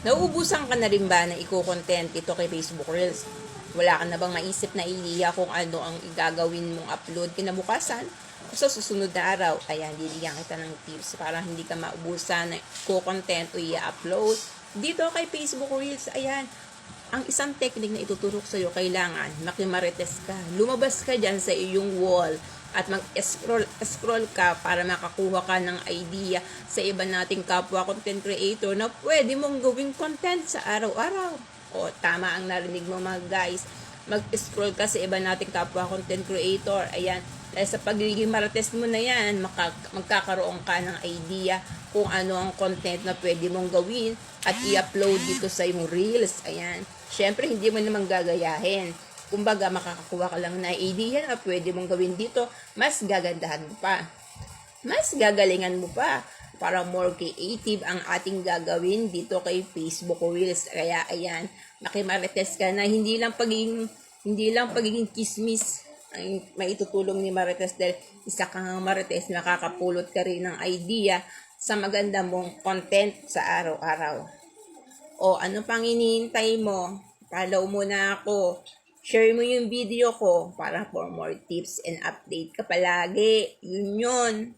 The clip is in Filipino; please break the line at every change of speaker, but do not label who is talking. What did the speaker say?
Nauubusan ka na rin ba na i-content ito kay Facebook Reels? Wala ka na bang maisip na idea kung ano ang igagawin mong upload kinabukasan? O sa susunod na araw, ayan, bibigyan kita ng tips para hindi ka maubusan na i-content o i-upload. Dito kay Facebook Reels, ayan, ang isang technique na ituturok sa'yo, kailangan makimarites ka. Lumabas ka dyan sa iyong wall at mag-scroll ka para makakuha ka ng idea sa iba nating kapwa content creator na pwede mong gawing content sa araw-araw. O, tama ang narinig mo mga guys. Mag-scroll ka sa iba nating kapwa content creator. Ayan, dahil sa pagiging marites mo na yan, magkakaroon ka ng idea kung ano ang content na pwede mong gawin at i-upload dito sa iyong reels. Ayan. Syempre, hindi mo naman gagayahin. Kumbaga, makakakuha ka lang na idea na pwede mong gawin dito, mas gagandahan mo pa. Mas gagalingan mo pa para more creative ang ating gagawin dito kay Facebook Reels. Kaya, ayan, makimarites ka na hindi lang pagiging kismis ang maitutulong ni Marites dahil isa kang Marites, nakakapulot ka rin ng idea sa maganda mong content sa araw-araw. O ano pang hinihintay mo? Follow mo na ako. Share mo yung video ko para for more tips and update ka palagi. Yun.